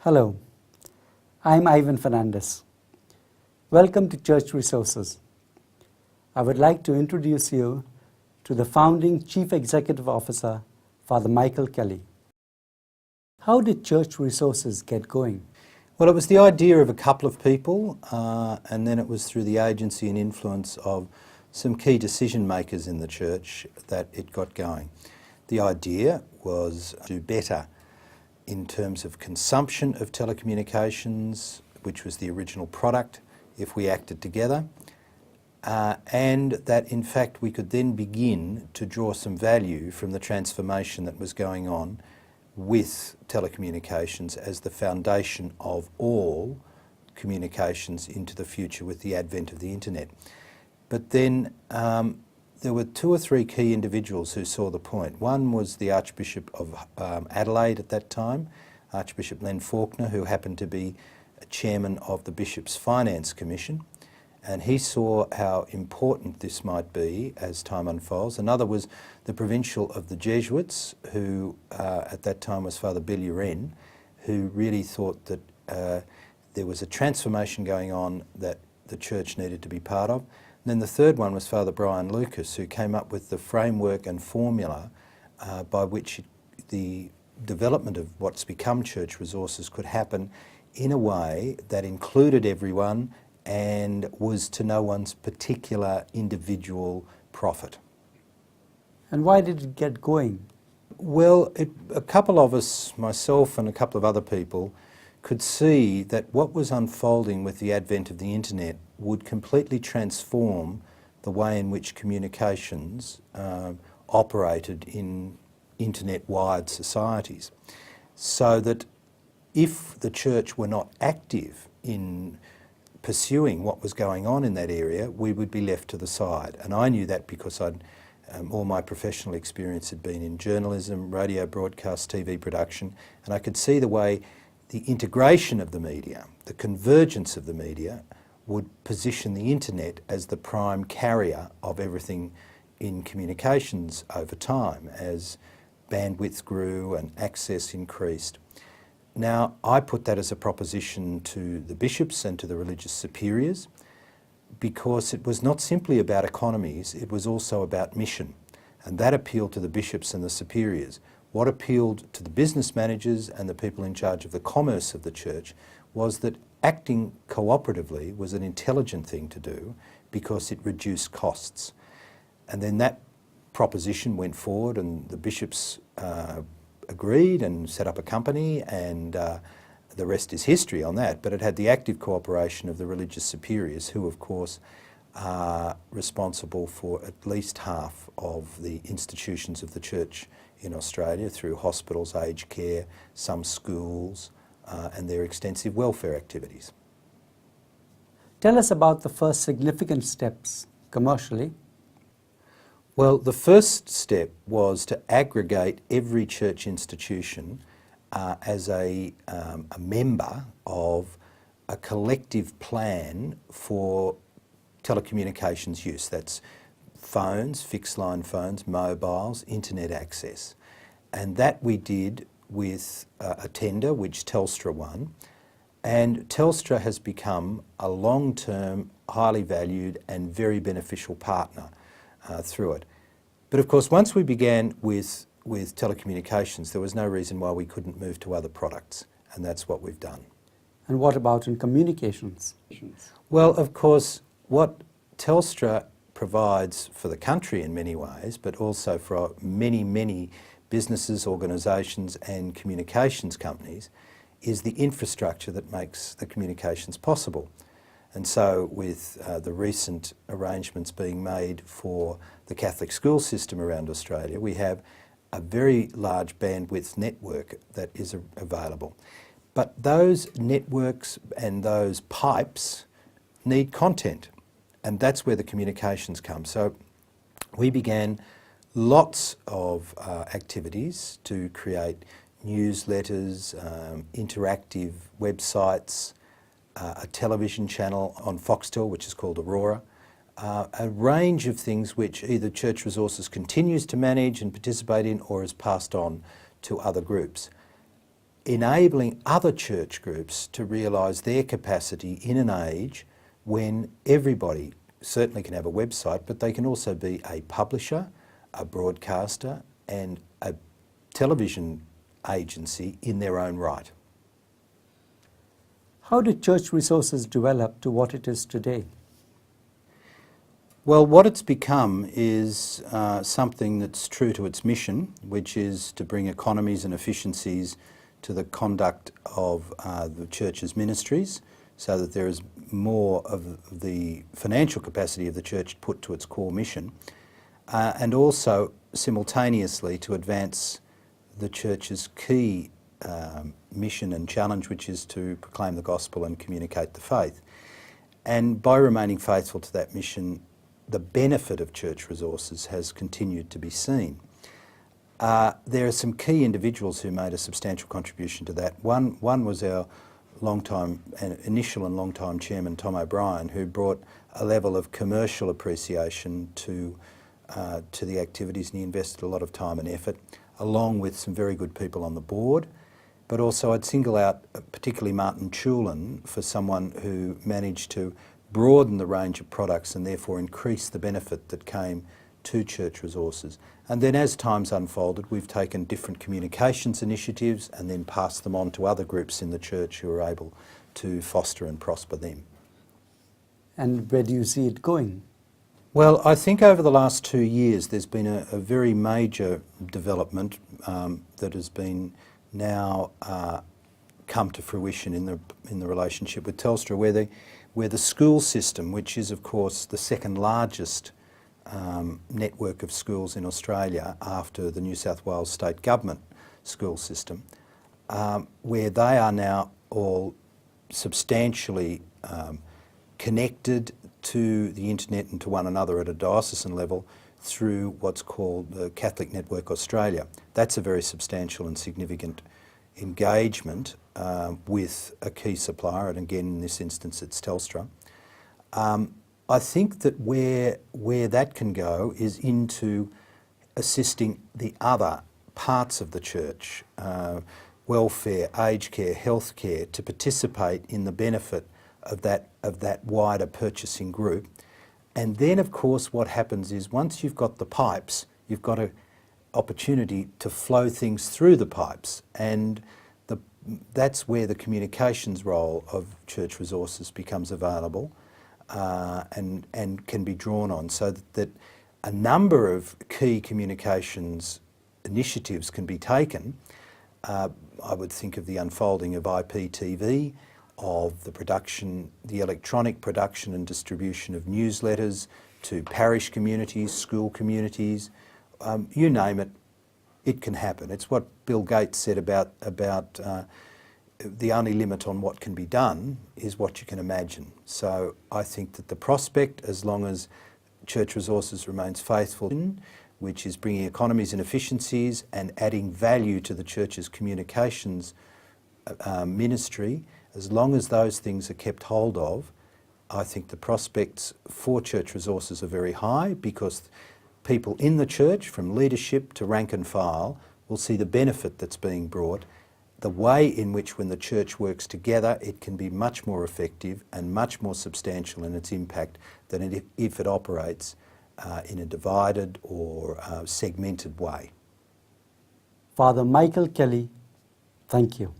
Hello, I'm Ivan Fernandez. Welcome to Church Resources. I would like to introduce you to the founding Chief Executive Officer, Father Michael Kelly. How did Church Resources get going? Well, it was the idea of a couple of people, and then it was through the agency and influence of some key decision makers in the church that it got going. The idea was to do better in terms of consumption of telecommunications, which was the original product, if we acted together, and that in fact we could then begin to draw some value from the transformation that was going on with telecommunications as the foundation of all communications into the future with the advent of the internet. But then there were two or three key individuals who saw the point. One was the Archbishop of Adelaide at that time, Archbishop Len Faulkner, who happened to be chairman of the Bishops' Finance Commission, and he saw how important this might be as time unfolds. Another was the Provincial of the Jesuits, who at that time was Father Bill Uren, who really thought that there was a transformation going on that the church needed to be part of. And then the third one was Father Brian Lucas, who came up with the framework and formula by which the development of what's become Church Resources could happen in a way that included everyone and was to no one's particular individual profit. And why did it get going? Well, a couple of us, myself and a couple of other people, could see that what was unfolding with the advent of the internet would completely transform the way in which communications operated in internet-wired societies. So that if the church were not active in pursuing what was going on in that area, we would be left to the side. And I knew that because all my professional experience had been in journalism, radio broadcast, TV production, and I could see the way the integration of the media, the convergence of the media, would position the internet as the prime carrier of everything in communications over time as bandwidth grew and access increased. Now, I put that as a proposition to the bishops and to the religious superiors because it was not simply about economies, it was also about mission. And that appealed to the bishops and the superiors. What appealed to the business managers and the people in charge of the commerce of the church was that acting cooperatively was an intelligent thing to do because it reduced costs. And then that proposition went forward and the bishops agreed and set up a company, and the rest is history on that. But it had the active cooperation of the religious superiors, who of course are responsible for at least half of the institutions of the church in Australia through hospitals, aged care, some schools, and their extensive welfare activities. Tell us about the first significant steps commercially. Well, the first step was to aggregate every church institution as a member of a collective plan for telecommunications use. That's phones, fixed line phones, mobiles, internet access. And that we did with a tender which Telstra won. And Telstra has become a long-term, highly valued and very beneficial partner through it. But of course, once we began with telecommunications, there was no reason why we couldn't move to other products, and that's what we've done. And what about in communications? Well, of course, what Telstra provides for the country in many ways, but also for many, many businesses, organisations and communications companies, is the infrastructure that makes the communications possible. And so with the recent arrangements being made for the Catholic school system around Australia, we have a very large bandwidth network that is available. But those networks and those pipes need content, and that's where the communications come. So we began lots of activities to create newsletters, interactive websites, a television channel on Foxtel, which is called Aurora, a range of things which either Church Resources continues to manage and participate in or is passed on to other groups. enabling other church groups to realise their capacity in an age when everybody certainly can have a website, but they can also be a publisher, a broadcaster and a television agency in their own right. How did Church Resources develop to what it is today? Well, what it's become is something that's true to its mission, which is to bring economies and efficiencies to the conduct of the church's ministries, so that there is more of the financial capacity of the church put to its core mission, and also simultaneously to advance the church's key mission and challenge, which is to proclaim the gospel and communicate the faith. And by remaining faithful to that mission, the benefit of Church Resources has continued to be seen. There are some key individuals who made a substantial contribution to that. One was our initial and long-time chairman, Tom O'Brien, who brought a level of commercial appreciation to the activities, and he invested a lot of time and effort, along with some very good people on the board. But also I'd single out particularly Martin Chulin for someone who managed to broaden the range of products and therefore increase the benefit that came to Church Resources. And then as time's unfolded, we've taken different communications initiatives and then passed them on to other groups in the church who are able to foster and prosper them. And where do you see it going? Well, I think over the last 2 years there's been a very major development that has been now come to fruition in the relationship with Telstra, where the school system, which is of course the second largest network of schools in Australia after the New South Wales state government school system, where they are now all substantially connected to the internet and to one another at a diocesan level through what's called the Catholic Network Australia. That's a very substantial and significant engagement with a key supplier, and again in this instance it's Telstra. I think that where that can go is into assisting the other parts of the church, welfare, aged care, healthcare, to participate in the benefit of that wider purchasing group. And then of course what happens is once you've got the pipes, you've got an opportunity to flow things through the pipes, and that's where the communications role of Church Resources becomes available and can be drawn on, so that a number of key communications initiatives can be taken. I would think of the unfolding of IPTV, of the production, the electronic production and distribution of newsletters to parish communities, school communities, you name it, it can happen. It's what Bill Gates said about the only limit on what can be done is what you can imagine. So I think that the prospect, as long as Church Resources remains faithful, which is bringing economies and efficiencies and adding value to the church's communications ministry, as long as those things are kept hold of, I think the prospects for Church Resources are very high, because people in the church, from leadership to rank and file, will see the benefit that's being brought, the way in which when the church works together it can be much more effective and much more substantial in its impact than if it operates in a divided or segmented way. Father Michael Kelly, thank you.